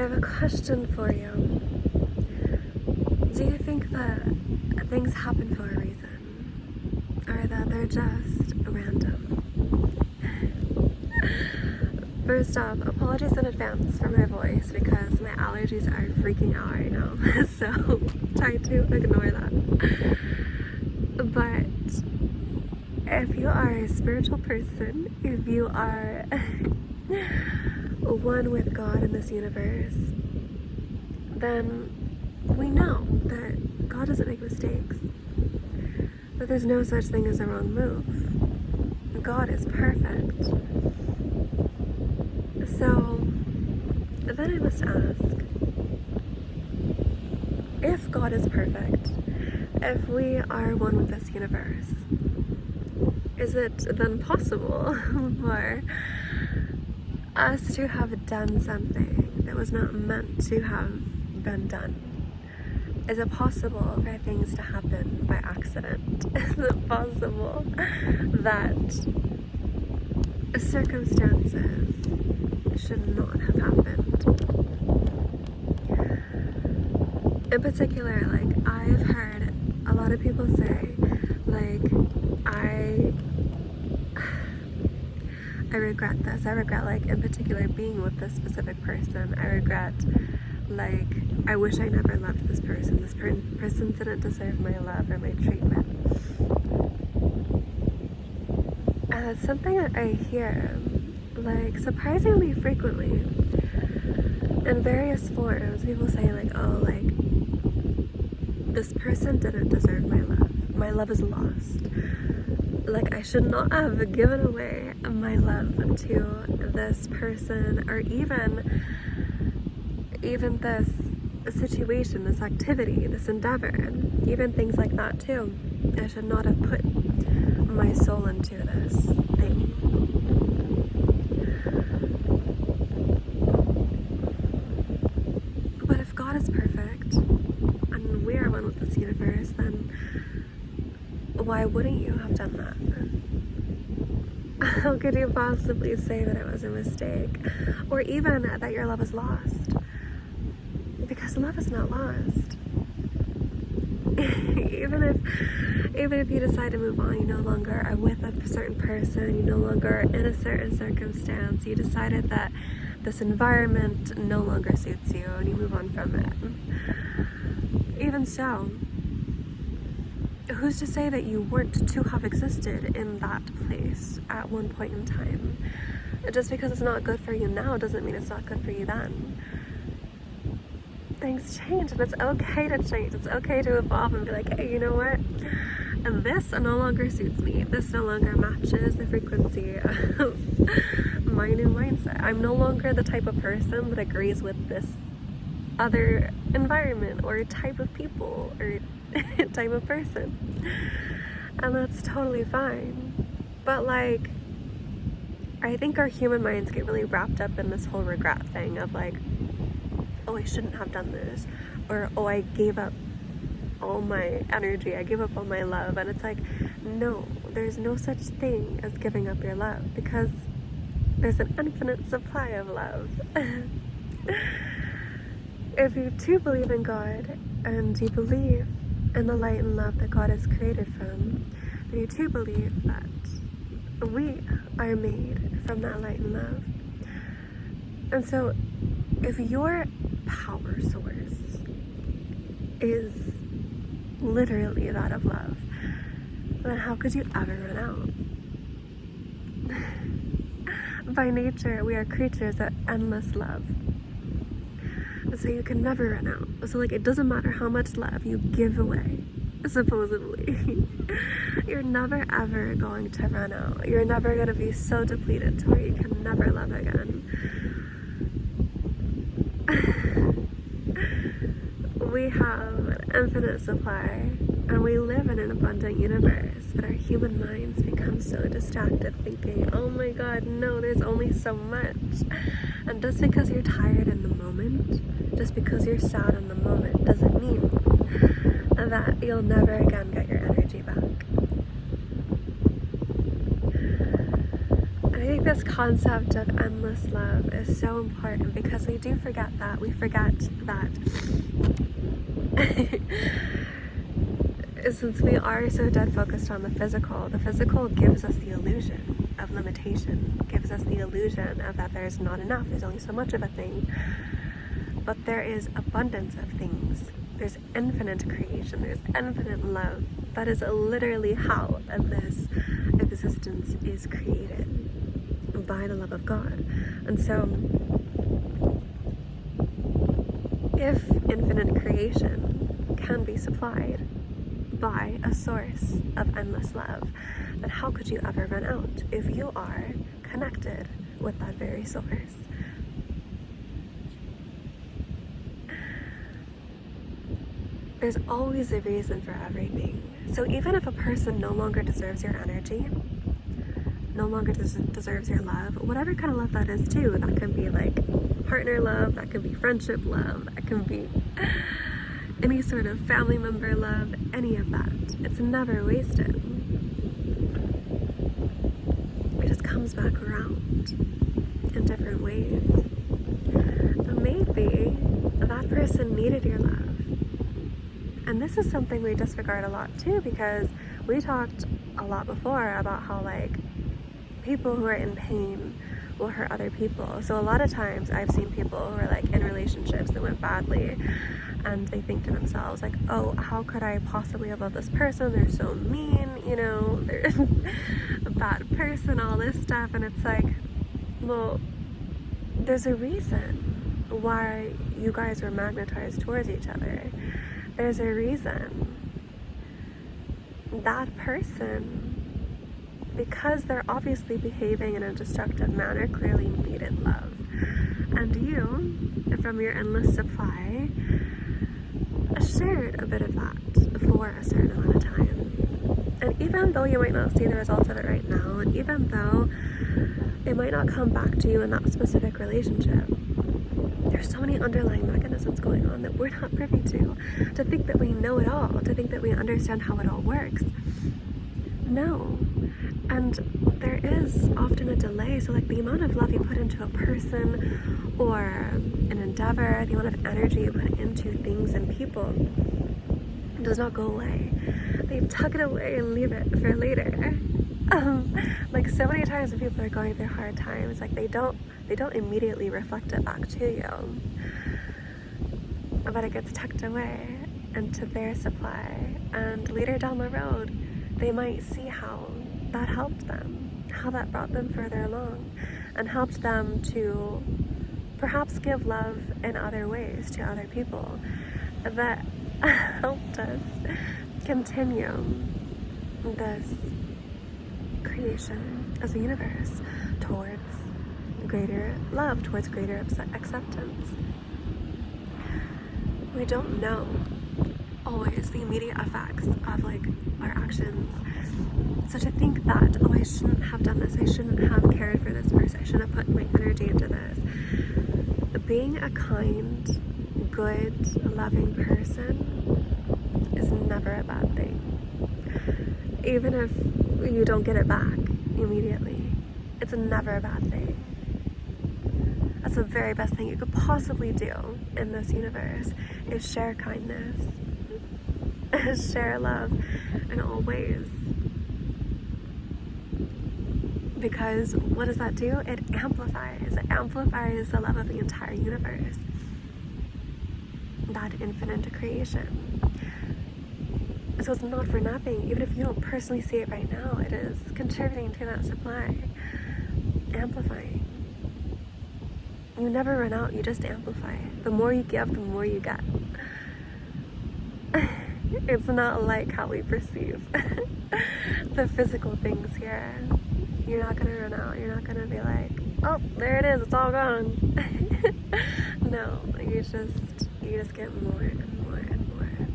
have a question for you. Do you think that things happen for a reason? Or that they're just random? First off, apologies in advance for my voice because my allergies are freaking out right now. So try to ignore that. But if you are a spiritual person, if you are one with God in this universe, then we know that God doesn't make mistakes, that there's no such thing as a wrong move. God is perfect. So then I must ask, if God is perfect, if we are one with this universe, is it then possible for us to have done something that was not meant to have been done? Is it possible for things to happen by accident? Is it possible that circumstances should not have happened? In particular, like, I've heard a lot of people say, like, I regret this. I regret, like, in particular, being with this specific person. I regret, like, I wish I never loved this person. This person didn't deserve my love or my treatment. And it's something that I hear, like, surprisingly frequently in various forms. People say, like, oh, like, this person didn't deserve my love. My love is lost. Like, I should not have given away my love to this person, or even this situation, this activity, this endeavor, even things like that too. I should not have put my soul into this thing. But if God is perfect and we are one with this universe, then why wouldn't you have done that? How could you possibly say that it was a mistake? Or even that your love is lost? Because love is not lost. even if you decide to move on, you no longer are with a certain person, you no longer are in a certain circumstance, you decided that this environment no longer suits you and you move on from it. Even so, who's to say that you weren't to have existed in that place at one point in time? Just because it's not good for you now doesn't mean it's not good for you then. Things change, and it's okay to change. It's okay to evolve and be like, hey, you know what? And this no longer suits me. This no longer matches the frequency of my new mindset. I'm no longer the type of person that agrees with this other environment or type of people or type of person. And that's totally fine. But, like, I think our human minds get really wrapped up in this whole regret thing of, like, oh, I shouldn't have done this, or oh, I gave up all my energy, I gave up all my love. And it's like, no, there's no such thing as giving up your love, because there's an infinite supply of love. If you do believe in God and you believe in the light and love that God is created from, then you do believe that we are made from that light and love. And so if your power source is literally that of love, then how could you ever run out? By nature, we are creatures of endless love. So you can never run out. So, like, it doesn't matter how much love you give away, supposedly. You're never ever going to run out. You're never going to be so depleted to where you can never love again. We have an infinite supply, and we live in an abundant universe, but our human minds become so distracted thinking, oh my god, no, there's only so much. And just because you're tired in the moment, just because you're sad in the moment, doesn't mean that you'll never again get your energy back. And I think this concept of endless love is so important because we do forget that. We forget that since we are so dead focused on the physical gives us the illusion of limitation, gives us the illusion of that there's not enough, there's only so much of a thing. But there is abundance of things. There's infinite creation, there's infinite love. That is literally how this existence is created, by the love of God. And so, if infinite creation can be supplied by a source of endless love, then how could you ever run out if you are connected with that very source? There's always a reason for everything. So even if a person no longer deserves your energy, no longer deserves your love, whatever kind of love that is too, that can be like partner love, that can be friendship love, that can be any sort of family member love, any of that. It's never wasted. It just comes back around in different ways. And maybe that person needed your love. And this is something we disregard a lot too, because we talked a lot before about how like people who are in pain will hurt other people. So a lot of times I've seen people who are like in relationships that went badly, and they think to themselves like, oh, how could I possibly love this person? They're so mean, you know, they're a bad person, all this stuff. And it's like, well, there's a reason why you guys were magnetized towards each other. There's a reason. That person, because they're obviously behaving in a destructive manner, clearly needed love. And you, from your endless supply, shared a bit of that for a certain amount of time. And even though you might not see the results of it right now, and even though it might not come back to you in that specific relationship, there's so many underlying mechanisms going on that we're not privy to think that we know it all, to think that we understand how it all works. No. And there is often a delay. So like the amount of love you put into a person or an endeavor, the amount of energy you put into things and people does not go away. They tuck it away and leave it for later. Like so many times when people are going through hard times, like they don't immediately reflect it back to you, but it gets tucked away into their supply, and later down the road they might see how that helped them, how that brought them further along and helped them to perhaps give love in other ways to other people that helped us continue this creation as a universe towards greater love, towards greater acceptance. We don't know always the immediate effects of like our actions. So to think that, oh, I shouldn't have done this, I shouldn't have cared for this person, I shouldn't have put my energy into this. Being a kind, good, loving person is never a bad thing. Even if you don't get it back immediately, it's never a bad thing. That's the very best thing you could possibly do in this universe, is share kindness, is share love in all ways. Because what does that do? It amplifies the love of the entire universe, that infinite creation. So it's not for nothing. Even if you don't personally see it right now, it is contributing to that supply, amplifying. You never run out, you just amplify. The more you give, the more you get. It's not like how we perceive the physical things here. You're not gonna run out, you're not gonna be like, oh, there it is, it's all gone. No, you just get more and more and more.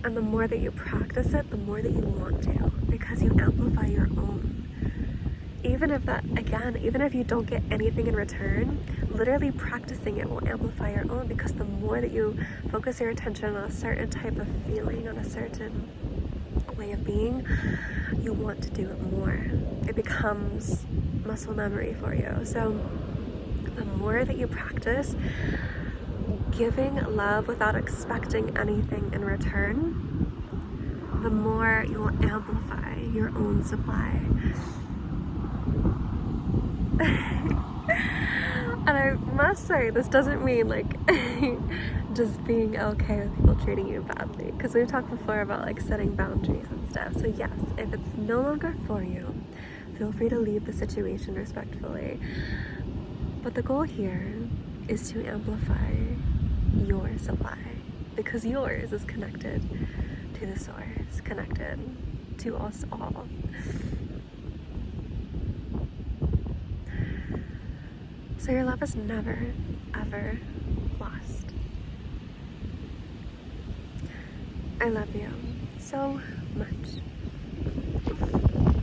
And the more that you practice it, the more that you want to, because you amplify your own. Even if you don't get anything in return, literally practicing it will amplify your own, because the more that you focus your attention on a certain type of feeling, on a certain way of being, you want to do it more. It becomes muscle memory for you. So the more that you practice giving love without expecting anything in return, the more you will amplify your own supply. And I must say, this doesn't mean like just being okay with people treating you badly, because we've talked before about like setting boundaries and stuff. So yes, if it's no longer for you, feel free to leave the situation respectfully. But the goal here is to amplify your supply, because yours is connected to the source, connected to us all. So your love is never, ever lost. I love you so much.